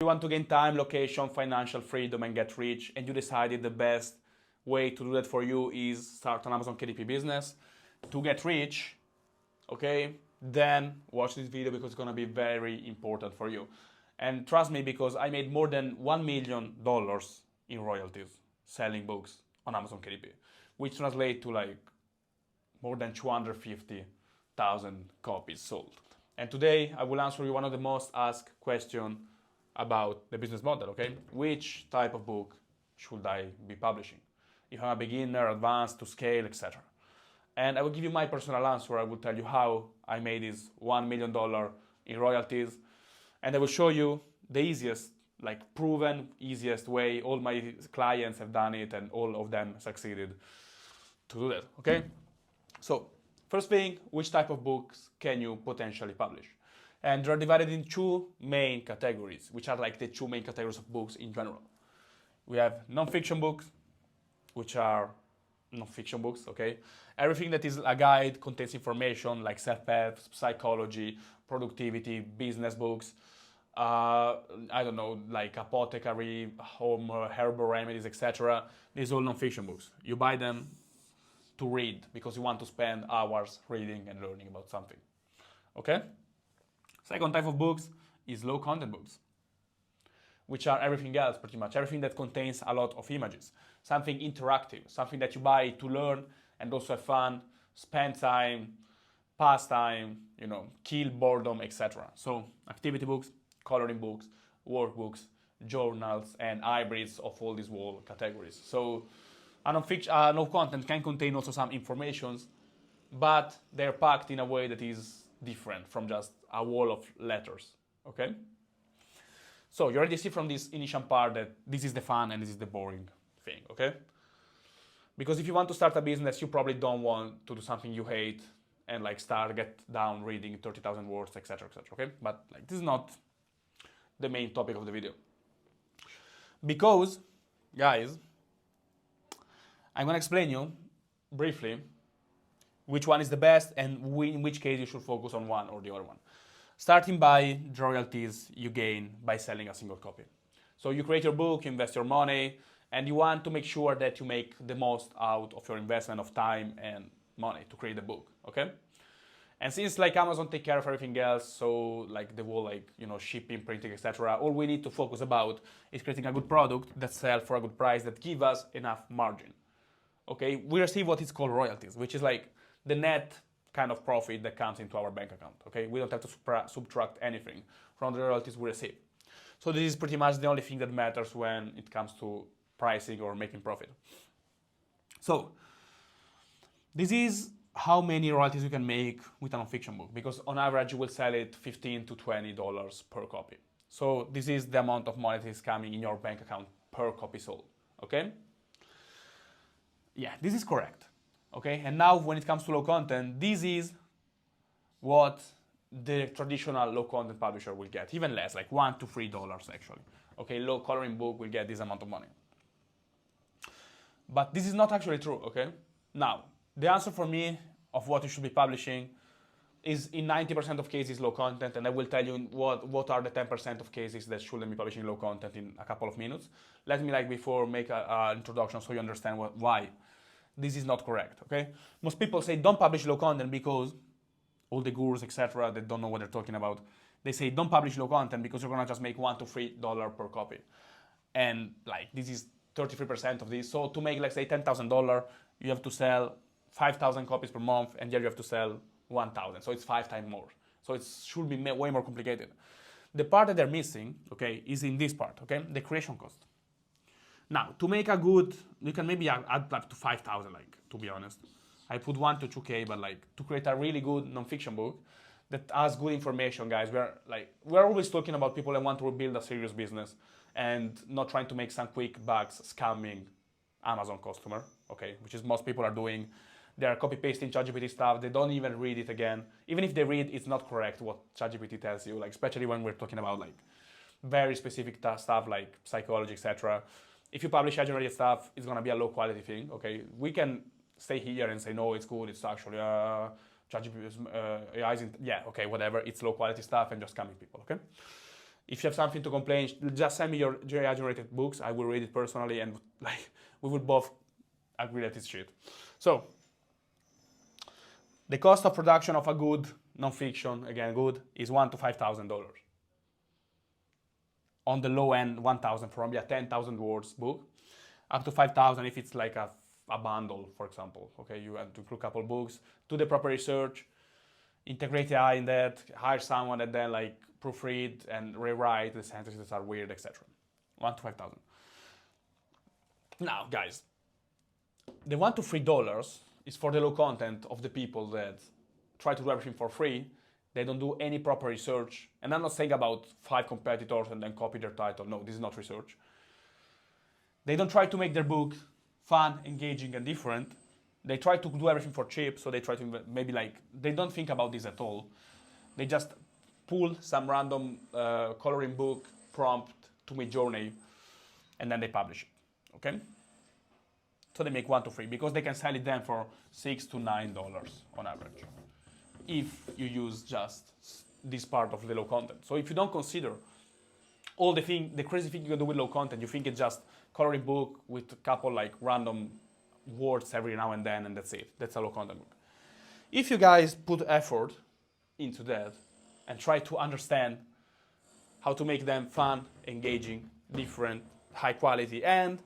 you want to gain time, location, financial freedom, and get rich, and you decided the best way to do that for you is start an Amazon KDP business to get rich, okay, then watch this video because it's gonna be very important for you. And trust me, because I made more than $1 million in royalties selling books on Amazon KDP, which translate to like more than 250,000 copies sold. And today I will answer you one of the most asked questions about the business model, okay? Which type of book should I be publishing? If I'm a beginner, advanced, to scale, etc. And I will give you my personal answer. I will tell you how I made this $1 million in royalties. And I will show you the easiest, like proven easiest way. All my clients have done it and all of them succeeded to do that, okay? So first thing, which type of books can you potentially publish? And they're divided in two main categories, which are like the two main categories of books in general. We have non-fiction books, which are non-fiction books, okay? Everything that is a guide, contains information like self-help, psychology, productivity, business books, I don't know, like apothecary, home, herbal remedies, etc. These are all non-fiction books. You buy them to read because you want to spend hours reading and learning about something, okay? Second type of books is low content books, which are everything else pretty much, everything that contains a lot of images, something interactive, something that you buy to learn and also have fun, spend time, pass time, you know, kill boredom, etc. So activity books, coloring books, workbooks, journals, and hybrids of all these whole categories. So no content can contain also some informations, but they're packed in a way that is different from just a wall of letters, okay? So you already see from this initial part that this is the fun and this is the boring thing, okay? Because if you want to start a business, you probably don't want to do something you hate and like get down reading 30,000 words, etc., etc., okay? But like this is not the main topic of the video. Because, guys, I'm gonna explain you briefly which one is the best and in which case you should focus on one or the other one. Starting by the royalties you gain by selling a single copy. So you create your book, you invest your money, and you want to make sure that you make the most out of your investment of time and money to create the book, okay? And since like Amazon take care of everything else, so like the whole like, you know, shipping, printing, etc., all we need to focus about is creating a good product that sells for a good price that give us enough margin, okay? We receive what is called royalties, which is like the net kind of profit that comes into our bank account, okay? We don't have to subtract anything from the royalties we receive. So this is pretty much the only thing that matters when it comes to pricing or making profit. So this is how many royalties you can make with a non-fiction book, because on average you will sell it $15 to $20 per copy. So this is the amount of money that is coming in your bank account per copy sold, okay? Yeah, this is correct. Okay, and now when it comes to low content, this is what the traditional low content publisher will get, even less, like $1 to $3 actually. Okay, low coloring book will get this amount of money. But this is not actually true, okay? Now, the answer for me of what you should be publishing is in 90% of cases low content, and I will tell you what are the 10% of cases that shouldn't be publishing low content in a couple of minutes. Let me like before make an introduction so you understand why this is not correct, okay? Most people say don't publish low content because all the gurus, etc., that don't know what they're talking about, they say don't publish low content because you're gonna just make $1 to $3 per copy. And like this is 33% of this. So to make, let's say, $10,000, you have to sell 5,000 copies per month, and here you have to sell 1,000. So it's 5 times more. So it should be way more complicated. The part that they're missing, okay, is in this part, okay, the creation cost. Now, to make a good, you can maybe add up to 5,000, like, to be honest. I put 1 to 2K, but like, to create a really good non-fiction book that has good information, guys, we're always talking about people that want to build a serious business and not trying to make some quick bucks scamming Amazon customer, okay, which is most people are doing. They are copy-pasting ChatGPT stuff. They don't even read it again. Even if they read, it's not correct what ChatGPT tells you, like, especially when we're talking about like very specific stuff like psychology, etc. If you publish generated stuff, it's gonna be a low quality thing, okay? We can stay here and say, no, it's good, it's actually ChatGPT, AI, yeah, okay, whatever, it's low quality stuff and just scamming people, okay? If you have something to complain, just send me your AI-generated books. I will read it personally, and like we will both agree that it's shit. So, the cost of production of a good non-fiction, again, good, is $1,000 to $5,000. On the low end, 1,000 for maybe a 10,000 words book, up to 5,000 if it's like a bundle, for example. Okay, you have to include a couple books, do the proper research, integrate AI in that, hire someone and then like proofread and rewrite the sentences that are weird, etc. 1,000 to 5,000. Now, guys, the $1 to $3 is for the low content of the people that try to do everything for free. They don't do any proper research. And I'm not saying about 5 competitors and then copy their title. No, this is not research. They don't try to make their book fun, engaging, and different. They try to do everything for cheap, so they try to maybe like, they don't think about this at all. They just pull some random coloring book prompt to Midjourney, and then they publish it, okay? So they make $1 to $3 because they can sell it then for $6 to $9 on average, if you use just this part of the low content. So if you don't consider all the crazy thing you can do with low content, you think it's just coloring book with a couple like random words every now and then, and that's it. That's a low content book. If you guys put effort into that and try to understand how to make them fun, engaging, different, high quality, and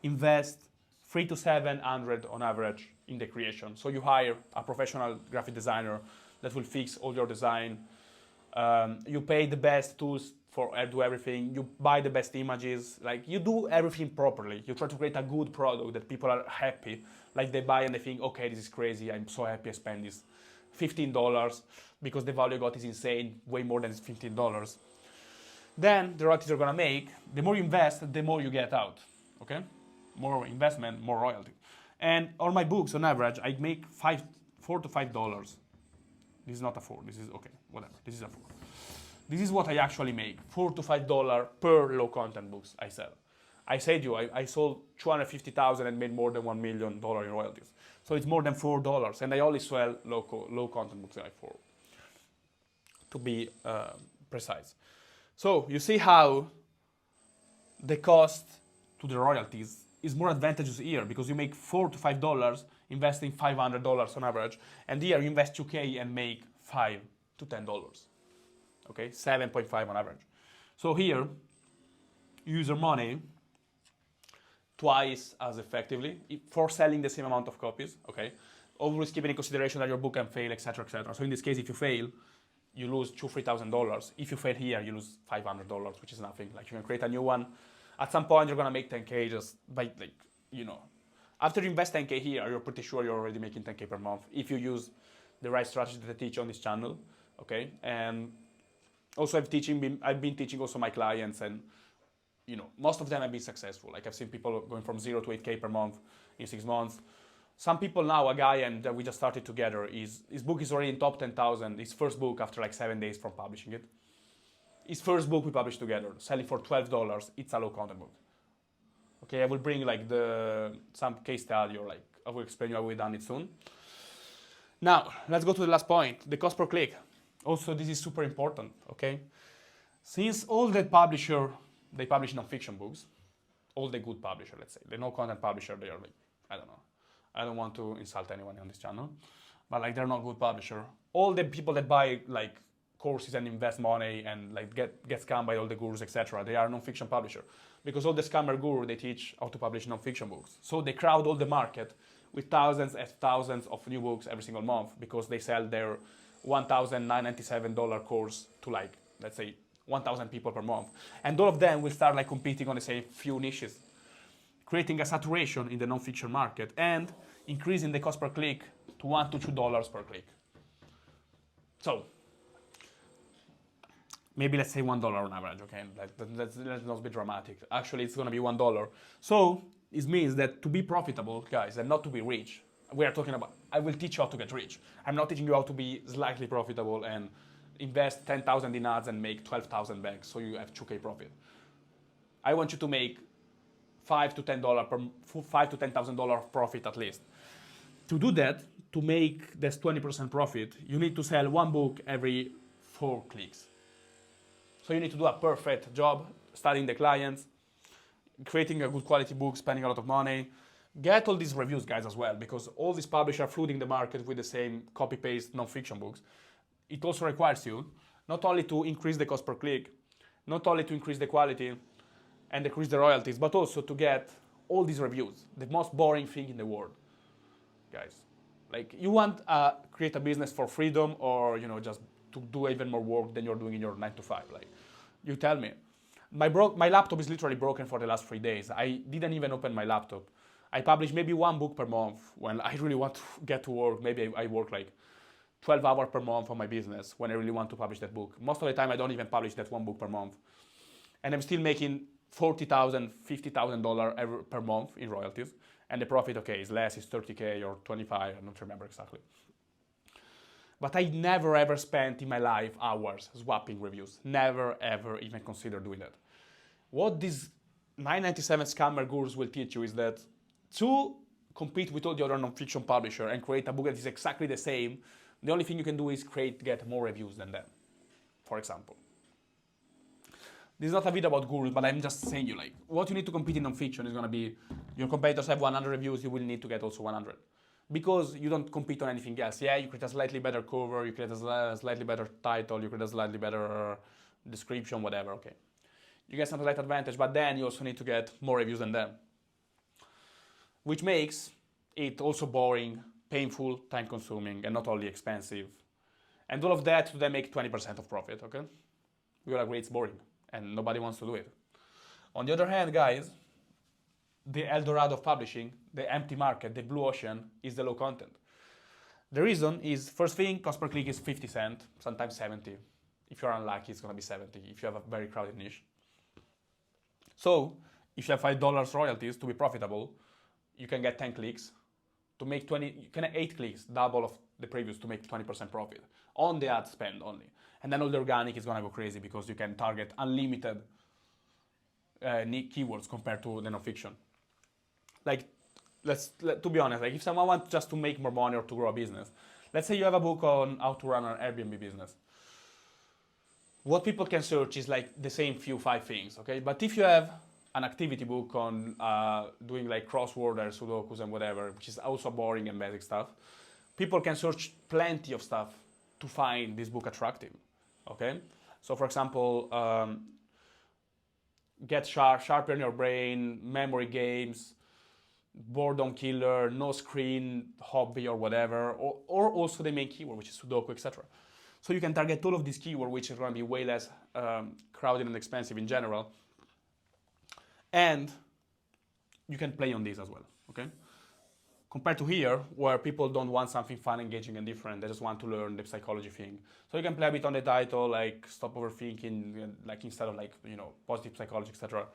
invest $300 to $700 on average in the creation. So you hire a professional graphic designer that will fix all your design. You pay the best tools for do everything. You buy the best images. Like, you do everything properly. You try to create a good product that people are happy. Like, they buy and they think, okay, this is crazy. I'm so happy I spent this $15 because the value I got is insane, way more than $15. Then the royalties you're gonna make, the more you invest, the more you get out, okay? More investment, more royalty. And on my books, on average, I make $4 to $5. This is not a 4, this is, okay, whatever, this is a 4. This is what I actually make, $4 to $5 per low content books I sell. I said you, I sold 250,000 and made more than $1 million in royalties. So it's more than $4, and I only sell low content books like 4, to be precise. So you see how the cost to the royalties is more advantageous here, because you make $4 to $5, investing $500 on average, and here you invest $2K and make $5 to $10. Okay, 7.5 on average. So here, you use your money twice as effectively for selling the same amount of copies. Okay, always keeping in consideration that your book can fail, etc., etc. So in this case, if you fail, you lose $2,000-$3,000. If you fail here, you lose $500, which is nothing. Like, you can create a new one. At some point, you're gonna make 10K just by, like, you know. After you invest 10K here, you're pretty sure you're already making 10K per month if you use the right strategy that I teach on this channel. Okay, and also I've been teaching also my clients, and you know, most of them have been successful. Like, I've seen people going from 0 to 8K per month in 6 months. Some people now, a guy and we just started together, his book is already in top 10,000, his first book after like 7 days from publishing it. His first book we published together, selling for $12, it's a low content book. Okay, I will bring like some case study, or like I will explain you how we've done it soon. Now, let's go to the last point, the cost per click. Also, this is super important, okay? Since all the publisher, they publish non-fiction books, all the good publisher, let's say, the no-content publisher, they are like, I don't know. I don't want to insult anyone on this channel, but like, they're not good publisher. All the people that buy like courses and invest money and like get scammed by all the gurus, etc., they are non-fiction publisher, because all the scammer guru, they teach how to publish non-fiction books. So they crowd all the market with thousands and thousands of new books every single month, because they sell their $1,997 course to like, let's say, 1,000 people per month. And all of them will start like competing on the same few niches, creating a saturation in the non-fiction market and increasing the cost per click to $1 to $2 per click. So maybe let's say $1 on average, okay? Let's not be dramatic. Actually, it's gonna be $1. So it means that to be profitable, guys, and not to be rich, we are talking about, I will teach you how to get rich. I'm not teaching you how to be slightly profitable and invest 10,000 in ads and make 12,000 back so you have 2K profit. I want you to make $5 to $10,000 profit at least. To do that, to make this 20% profit, you need to sell one book every 4 clicks. So you need to do a perfect job, studying the clients, creating a good quality book, spending a lot of money. Get all these reviews, guys, as well, because all these publishers are flooding the market with the same copy-paste non-fiction books. It also requires you not only to increase the cost per click, not only to increase the quality and decrease the royalties, but also to get all these reviews, the most boring thing in the world, guys. Like, you want to create a business for freedom, or just to do even more work than you're doing in your 9 to 5. Like, you tell me. My laptop is literally broken for the last 3 days. I didn't even open my laptop. I publish maybe 1 book per month when I really want to get to work. Maybe I work like 12 hours per month on my business when I really want to publish that book. Most of the time I don't even publish that 1 book per month. And I'm still making $40,000, $50,000 per month in royalties. And the profit, okay, is less, it's 30K or 25, I don't remember exactly. But I never ever spent in my life hours swapping reviews. Never ever even considered doing that. What these 997 scammer gurus will teach you is that to compete with all the other non-fiction publishers and create a book that is exactly the same, the only thing you can do is get more reviews than them, for example. This is not a video about gurus, but I'm just saying you, like, what you need to compete in non-fiction is going to be, your competitors have 100 reviews, you will need to get also 100. Because you don't compete on anything else. Yeah, you create a slightly better cover, you create a slightly better title, you create a slightly better description, whatever, okay. You get some slight advantage, but then you also need to get more reviews than them. Which makes it also boring, painful, time-consuming, and not only expensive. And all of that to then make 20% of profit, okay? We all agree it's boring, and nobody wants to do it. On the other hand, guys, the El Dorado of publishing, the empty market, the blue ocean, is the low content. The reason is, first thing, cost per click is 50 cents, sometimes 70. If you're unlucky, it's going to be 70 if you have a very crowded niche. So, if you have $5 royalties to be profitable, you can get 10 clicks to make 20, you can have 8 clicks, double of the previous, to make 20% profit on the ad spend only. And then all the organic is going to go crazy because you can target unlimited keywords compared to the non-fiction. Like, to be honest, like, if someone wants just to make more money or to grow a business, let's say you have a book on how to run an Airbnb business. What people can search is like the same 5 things, okay? But if you have an activity book on doing like crossword or sudokus and whatever, which is also boring and basic stuff, people can search plenty of stuff to find this book attractive, okay? So for example, get sharpen your brain, memory games, boredom killer, no screen, hobby or whatever, or also the main keyword, which is sudoku, etc. So you can target all of these keywords, which is going to be way less crowded and expensive in general. And you can play on these as well, okay? Compared to here, where people don't want something fun, engaging, and different, they just want to learn the psychology thing. So you can play a bit on the title, like stop overthinking, like instead of like, positive psychology, etc.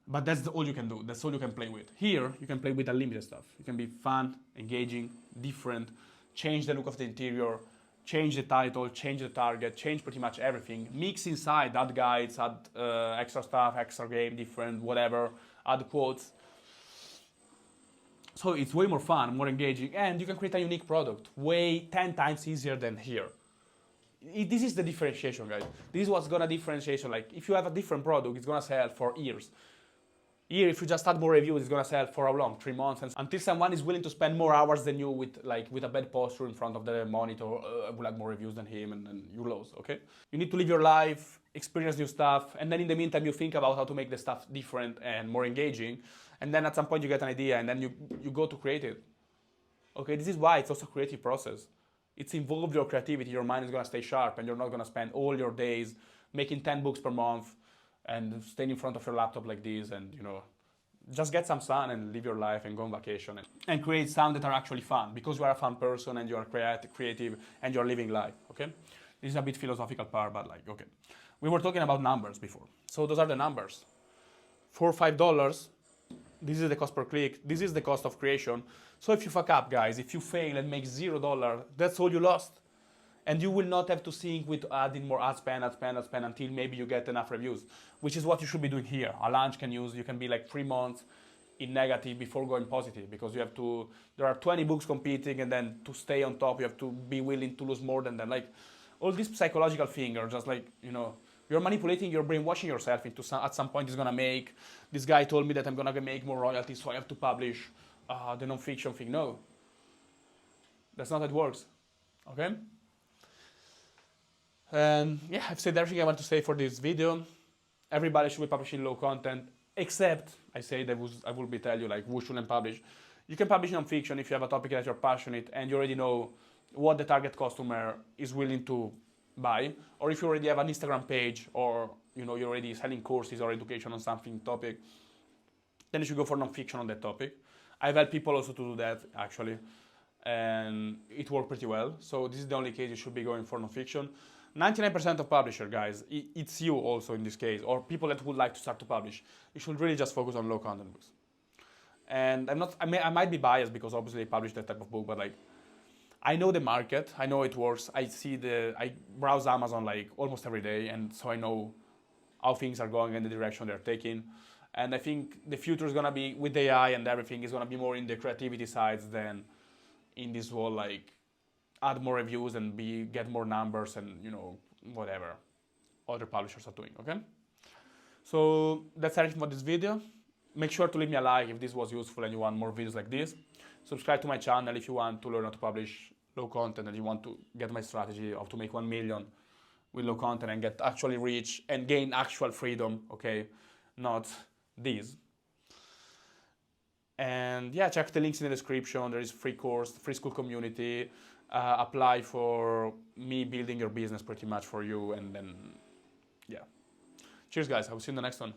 But that's all you can do. That's all you can play with. Here, you can play with unlimited stuff. You can be fun, engaging, different, change the look of the interior, change the title, change the target, change pretty much everything. Mix inside, add guides, add extra stuff, extra game, different, whatever, add quotes. So it's way more fun, more engaging, and you can create a unique product, way 10 times easier than here. This is the differentiation, guys. This is what's gonna differentiate. Like, if you have a different product, it's gonna sell for years. Here, if you just add more reviews, it's gonna sell for how long? 3 months, and until someone is willing to spend more hours than you with a bad posture in front of the monitor. I would like more reviews than him, and then you lose. Okay? You need to live your life, experience new stuff, and then in the meantime, you think about how to make the stuff different and more engaging. And then at some point, you get an idea, and then you go to create it. Okay? This is why it's also a creative process. It's involved your creativity. Your mind is gonna stay sharp, and you're not gonna spend all your days making 10 books per month and staying in front of your laptop like this, and just get some sun and live your life and go on vacation and create sound that are actually fun, because you are a fun person and you are creative and you are living life, okay? This is a bit philosophical part, but like, okay. We were talking about numbers before. So those are the numbers. For $5, this is the cost per click, this is the cost of creation. So if you fuck up, guys, if you fail and make $0, that's all you lost. And you will not have to think with adding more ad spend until maybe you get enough reviews, which is what you should be doing here. A launch you can be like 3 months in negative before going positive, because there are 20 books competing, and then to stay on top, you have to be willing to lose more than them. Like, all these psychological things are just like, You're manipulating, you're brainwashing yourself into at some point it's gonna make, this guy told me that I'm gonna make more royalties, so I have to publish the non-fiction thing. No, that's not how it works, okay? And yeah, I've said everything I want to say for this video. Everybody should be publishing low content, except I will be tell you like who shouldn't publish. You can publish non-fiction if you have a topic that you're passionate and you already know what the target customer is willing to buy, or if you already have an Instagram page, or you're already selling courses or education on something topic, then you should go for non-fiction on that topic. I've helped people also to do that actually, and it worked pretty well. So this is the only case you should be going for non-fiction. 99% of publisher, guys, it's you also in this case, or people that would like to start to publish. You should really just focus on low content books. And I might be biased because obviously I publish that type of book, but like, I know the market, I know it works. I browse Amazon like almost every day, and so I know how things are going and the direction they're taking. And I think the future is gonna be, with AI and everything, is gonna be more in the creativity sides than in this whole like add more reviews and get more numbers and whatever other publishers are doing. Okay, so that's everything for this video. Make sure to leave me a like if this was useful and you want more videos like this. Subscribe to my channel if you want to learn how to publish low content and you want to get my strategy of to make 1 million with low content and get actually rich and gain actual freedom, okay? Not these. And yeah, check the links in the description. There is free course, free Skool Community. Apply for me building your business pretty much for you, and then, yeah. Cheers, guys. I will see you in the next one.